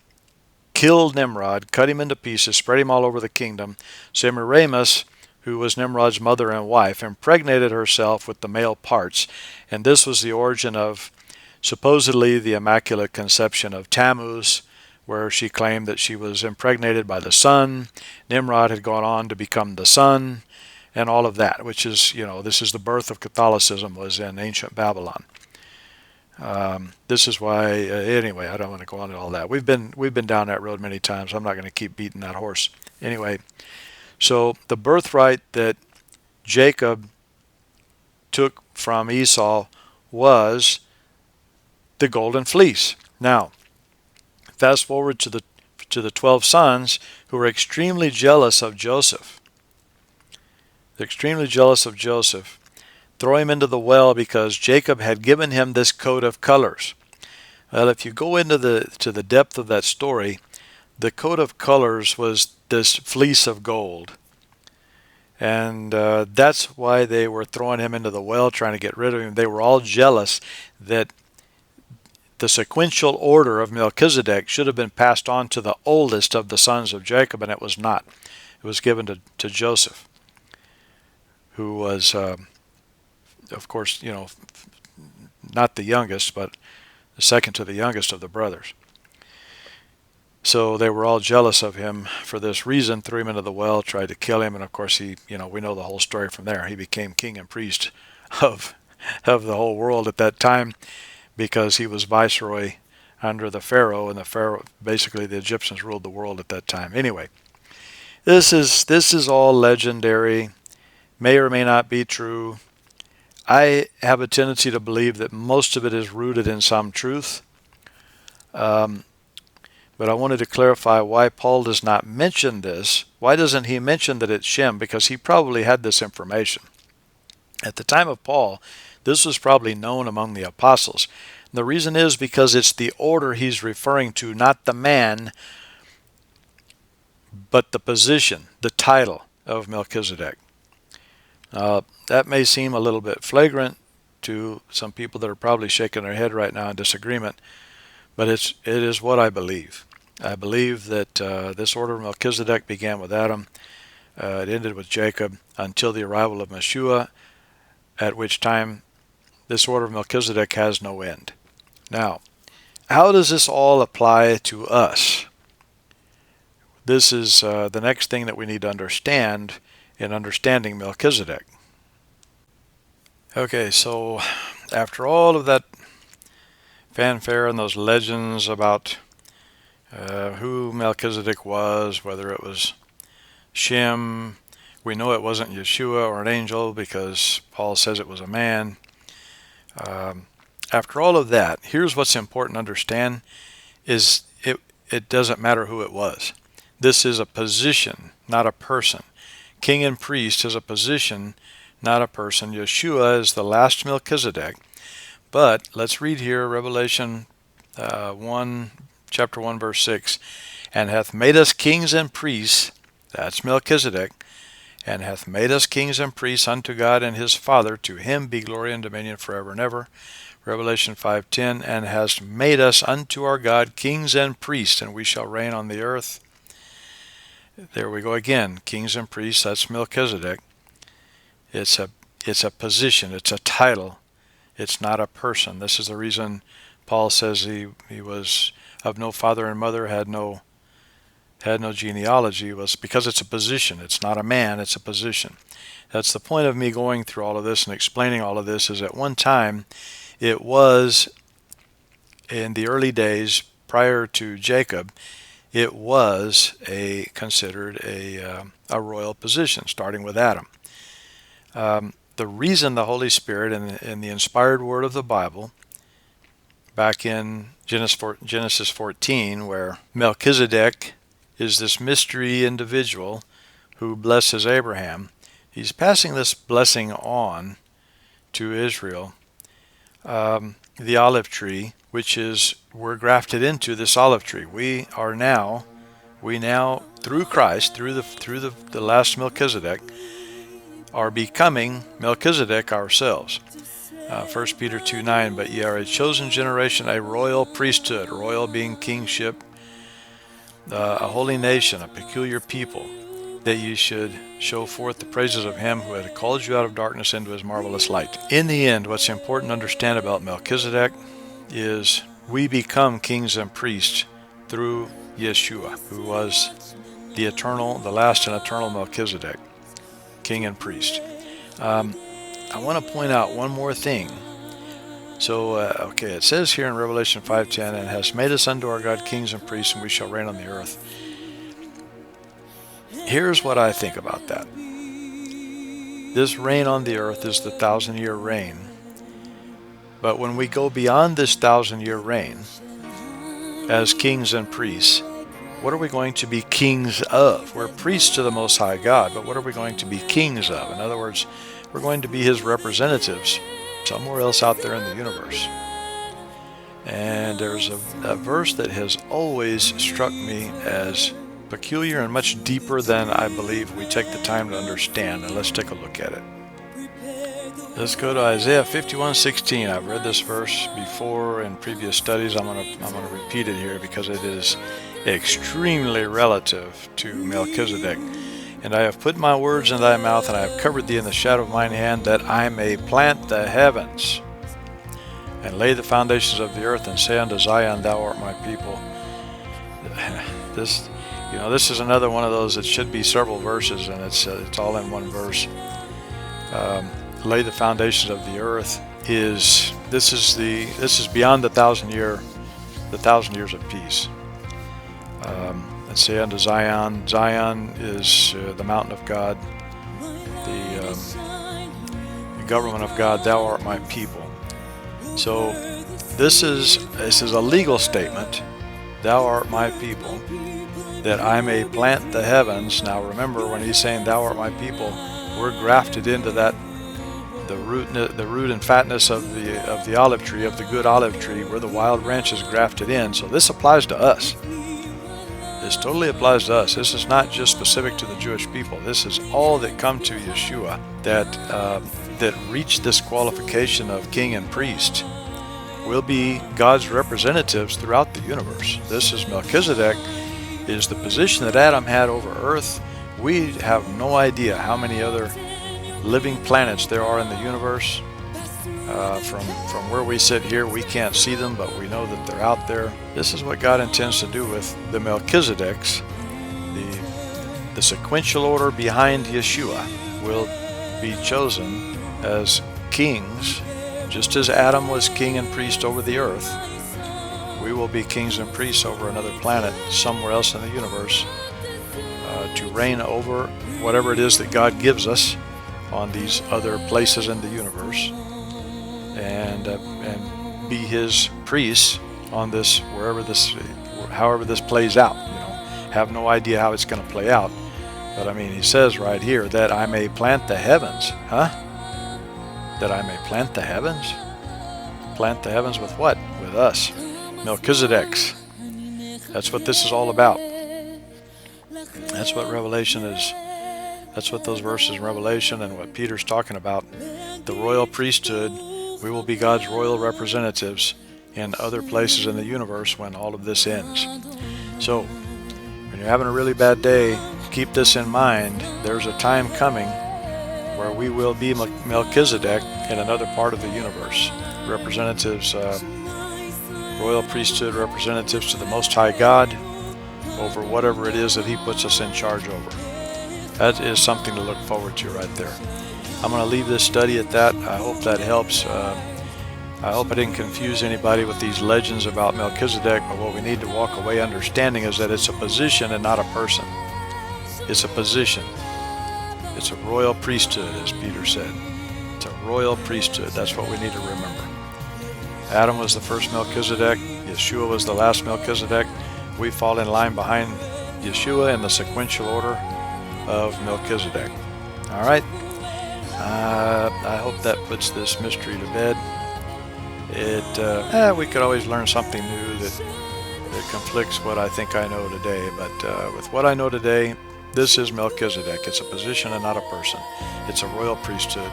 killed Nimrod, cut him into pieces, spread him all over the kingdom. Semiramis, who was Nimrod's mother and wife, impregnated herself with the male parts, and this was the origin of supposedly the Immaculate Conception of Tammuz, where she claimed that she was impregnated by the sun. Nimrod had gone on to become the sun, and all of that, which is, this is the birth of Catholicism, was in ancient Babylon. This is why, anyway, I don't want to go on to all that. We've been down that road many times. I'm not going to keep beating that horse. Anyway, so the birthright that Jacob took from Esau was the golden fleece. Now, fast forward to the 12 sons who were extremely jealous of Joseph. They're extremely jealous of Joseph. Throw him into the well because Jacob had given him this coat of colors. Well, if you go into the depth of that story, the coat of colors was this fleece of gold. And that's why they were throwing him into the well, trying to get rid of him. They were all jealous that the sequential order of Melchizedek should have been passed on to the oldest of the sons of Jacob, and it was not. It was given to Joseph, who was, of course, not the youngest, but the second to the youngest of the brothers. So they were all jealous of him for this reason, threw him into the well, tried to kill him, and of course we know the whole story from there. He became king and priest of the whole world at that time because he was viceroy under the Pharaoh, and the Pharaoh, basically the Egyptians ruled the world at that time. Anyway, this is all legendary, may or may not be true. I have a tendency to believe that most of it is rooted in some truth. But I wanted to clarify why Paul does not mention this. Why doesn't he mention that it's Shem? Because he probably had this information. At the time of Paul, this was probably known among the apostles. And the reason is because it's the order he's referring to, not the man, but the position, the title of Melchizedek. That may seem a little bit flagrant to some people that are probably shaking their head right now in disagreement, but it is what I believe. I believe that this order of Melchizedek began with Adam. It ended with Jacob until the arrival of Messiah, at which time this order of Melchizedek has no end. Now, how does this all apply to us? This is the next thing that we need to understand in understanding Melchizedek. Okay, so after all of that fanfare and those legends about who Melchizedek was, whether it was Shem, we know it wasn't Yeshua or an angel because Paul says it was a man. After all of that, here's what's important to understand is it doesn't matter who it was. This is a position, not a person. King and priest is a position, not a person. Yeshua is the last Melchizedek. But let's read here Revelation chapter 1, verse 6. And hath made us kings and priests, that's Melchizedek, and hath made us kings and priests unto God and his Father. To him be glory and dominion forever and ever. Revelation 5:10, and hast made us unto our God kings and priests, and we shall reign on the earth. There we go again, kings and priests, that's Melchizedek. It's a position, it's a title, it's not a person. This is the reason Paul says he was of no father and mother, had no had no genealogy, was because it's a position. It's not a man, it's a position. That's the point of me going through all of this and explaining all of this, is at one time it was, in the early days prior to Jacob, it was considered a royal position, starting with Adam. The reason the Holy Spirit in the inspired word of the Bible, back in Genesis 14, where Melchizedek is this mystery individual who blesses Abraham, he's passing this blessing on to Israel. The olive tree, which is, we're grafted into this olive tree. We now, through Christ, through the last Melchizedek, are becoming Melchizedek ourselves. 1 Peter 2:9, but ye are a chosen generation, a royal priesthood, royal being kingship, a holy nation, a peculiar people, that ye should show forth the praises of him who had called you out of darkness into his marvelous light. In the end, what's important to understand about Melchizedek is we become kings and priests through Yeshua, who was the last and eternal Melchizedek, king and priest. I want to point out one more thing. So, it says here in Revelation 5:10, and has made us unto our God kings and priests, and we shall reign on the earth. Here's what I think about that. This reign on the earth is the 1,000-year reign. But when we go beyond this 1,000-year reign, as kings and priests, what are we going to be kings of? We're priests to the Most High God, but what are we going to be kings of? In other words, we're going to be his representatives somewhere else out there in the universe. And there's a verse that has always struck me as peculiar and much deeper than I believe we take the time to understand. And let's take a look at it. Let's go to Isaiah 51:16. I've read this verse before in previous studies. I'm going to repeat it here because it is extremely relative to Melchizedek. And I have put my words in thy mouth, and I have covered thee in the shadow of mine hand, that I may plant the heavens, and lay the foundations of the earth, and say unto Zion, thou art my people. This is another one of those that should be several verses, and it's all in one verse. Lay the foundations of the earth this is beyond the 1,000 years of peace. And say unto Zion. Zion is the mountain of God, the government of God. Thou art my people. So this is a legal statement. Thou art my people, that I may plant the heavens. Now remember, when he's saying thou art my people, we're grafted into that, the root and fatness of the olive tree, of the good olive tree, where the wild branch is grafted in. So this applies to us. This totally applies to us. This is not just specific to the Jewish people. This is all that come to Yeshua, that reach this qualification of king and priest, will be God's representatives throughout the universe. This is Melchizedek, is the position that Adam had over earth. We have no idea how many other living planets there are in the universe. From where we sit here, we can't see them, but we know that they're out there. This is what God intends to do with the Melchizedeks. The sequential order behind Yeshua will be chosen as kings, just as Adam was king and priest over the earth. We will be kings and priests over another planet somewhere else in the universe, to reign over whatever it is that God gives us on these other places in the universe, and be his priests on this, however this plays out. Have no idea how it's going to play out, but I mean, he says right here that I may plant the heavens. That I may plant the heavens? Plant the heavens with what? With us, Melchizedeks. That's what this is all about. That's what Revelation is. That's what those verses in Revelation and what Peter's talking about. The royal priesthood. We will be God's royal representatives in other places in the universe when all of this ends. So, when you're having a really bad day, keep this in mind. There's a time coming where we will be Melchizedek in another part of the universe. Representatives, royal priesthood representatives to the Most High God, over whatever it is that He puts us in charge over. That is something to look forward to right there. I'm going to leave this study at that. I hope that helps. I hope I didn't confuse anybody with these legends about Melchizedek, but what we need to walk away understanding is that it's a position and not a person. It's a position. It's a royal priesthood, as Peter said. It's a royal priesthood. That's what we need to remember. Adam was the first Melchizedek. Yeshua was the last Melchizedek. We fall in line behind Yeshua in the sequential order of Melchizedek. All right. I hope that puts this mystery to bed. We could always learn something new that conflicts what I think I know today. But with what I know today, this is Melchizedek. It's a position and not a person. It's a royal priesthood.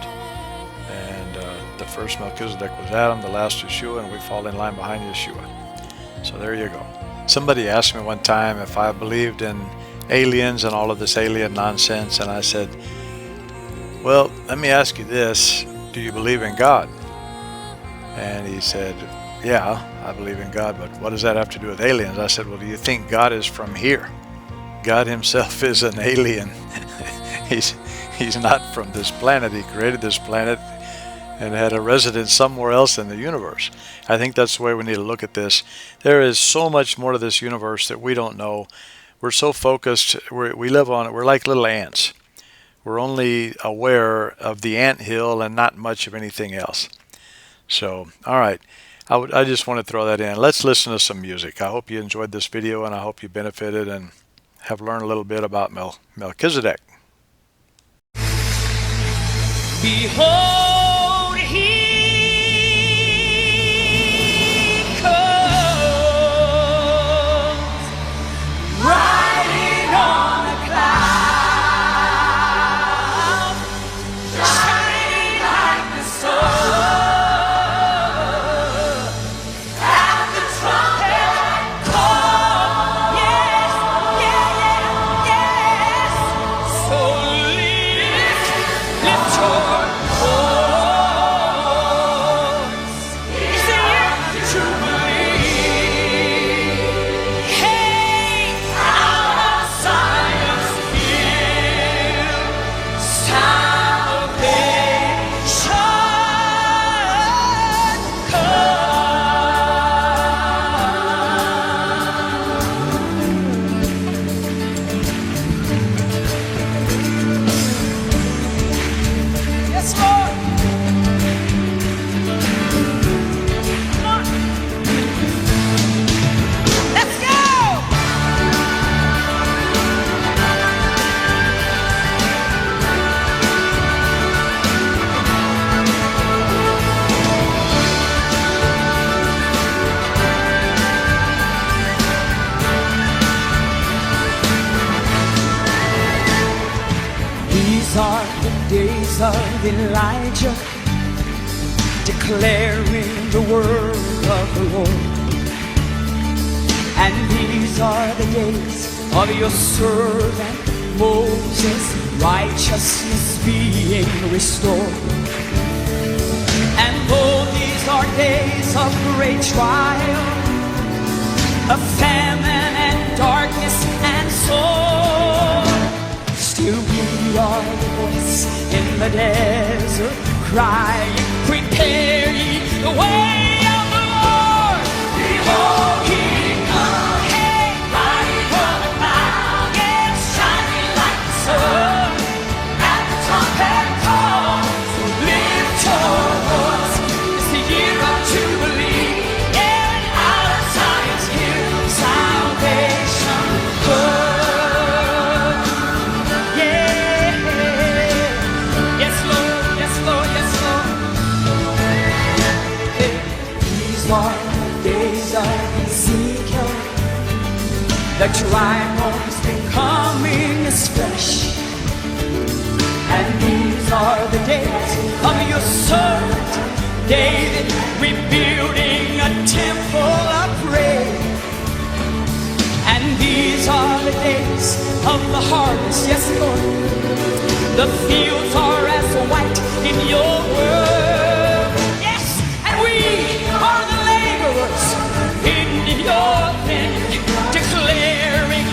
And the first Melchizedek was Adam, the last Yeshua, and we fall in line behind Yeshua. So there you go. Somebody asked me one time if I believed in aliens and all of this alien nonsense, and I said, well, let me ask you this. Do you believe in God? And he said, yeah, I believe in God, but what does that have to do with aliens? I said, well, do you think God is from here? God himself is an alien. He's not from this planet. He created this planet and had a residence somewhere else in the universe. I think that's the way we need to look at this. There is so much more to this universe that we don't know. We're so focused. We live on it. We're like little ants. We're only aware of the anthill and not much of anything else. So, all right. I just want to throw that in. Let's listen to some music. I hope you enjoyed this video, and I hope you benefited and have learned a little bit about Melchizedek. Behold, he comes, riding on a cloud, shining like the sun, and the trumpet call. Yes, yes, so lift your These are the days of Elijah, declaring the word of the Lord. And these are the days of your servant Moses, righteousness being restored. And though these are days of great trial, of famine and darkness and sword, still we are the voice in the desert, crying, prepare ye the way of the Lord. Behold, he comes, hey, riding on a cloud, yes, shining like the sun, and the trumpet calls, so lift your voice, it's the year of Jubilee, and out of Zion's hill, salvation comes. Days of Ezekiel, the dry bones becoming as fresh. And these are the days of your servant David, rebuilding a temple of praise. And these are the days of the harvest, yes Lord. The fields are as white in your word. Yes, and we are the laborers in your land, declaring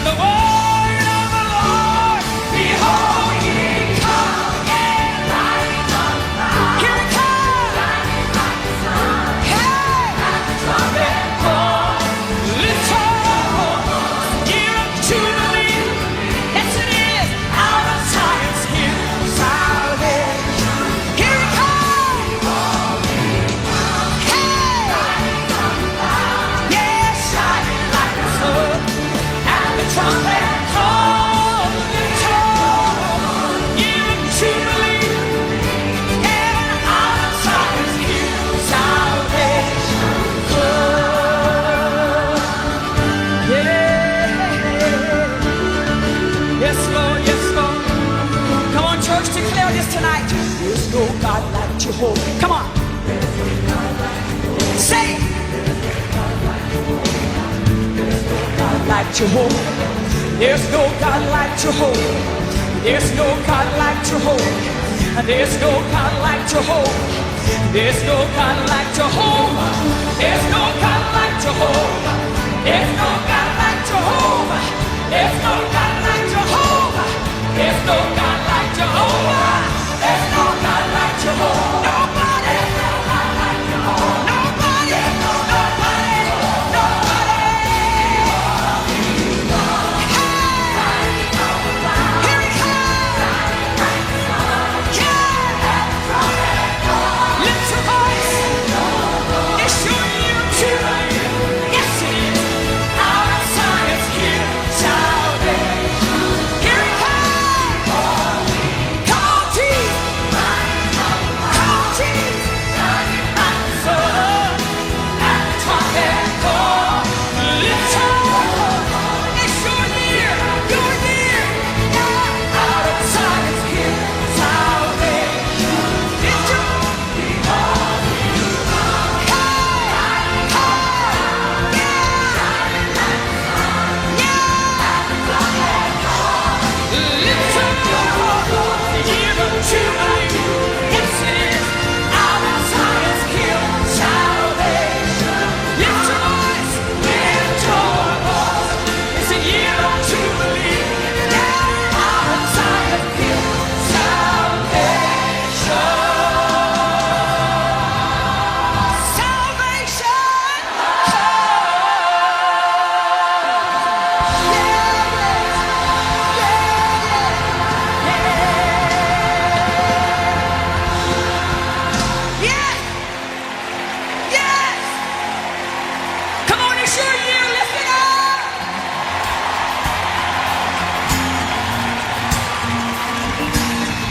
like Jehovah. There's no God like Jehovah. There's no God like Jehovah. There's no God like Jehovah. There's no God like Jehovah. There's no God like Jehovah. There's no God like Jehovah. There's no God like Jehovah. There's no God like Jehovah. There's no God like Jehovah. Nobody. There's no God like Jehovah. Nobody. There's no nobody. Nobody. Here he comes. Yeah. Lift your voice. It's your year too. Yes, it is. Our Zion's here. Salvation. Here he comes. Come on, Jesus. Come on, Jesus. Son, and trumpet call. Lift your voice. It's your year. Your year. Yeah. Our Zion's here. Salvation. Lift your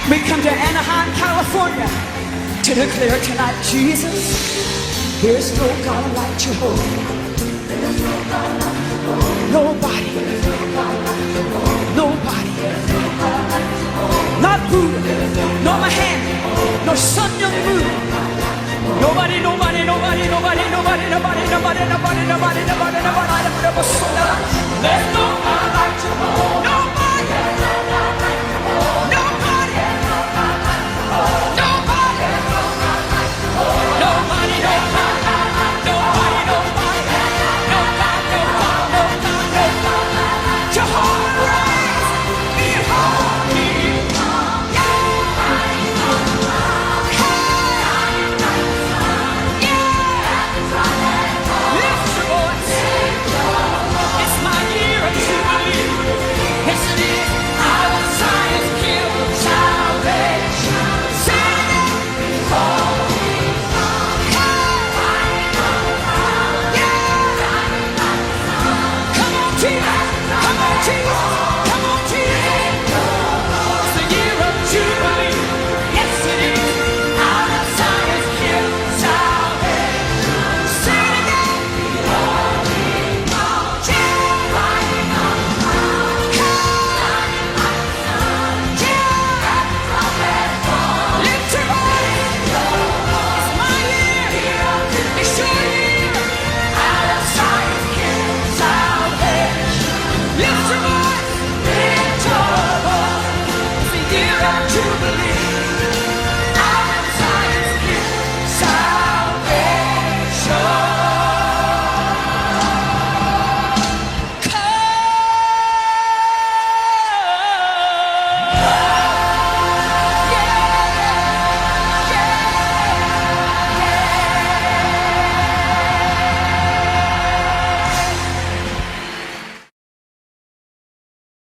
We come to Anaheim, California to declare tonight, Jesus, there's no God like Jehovah. Nobody. Nobody. Not Buddha, nor Muhammad, nor Sun Myung Moon. Nobody, nobody, nobody, nobody, nobody, nobody, nobody, nobody, nobody, nobody, nobody, nobody, nobody. There's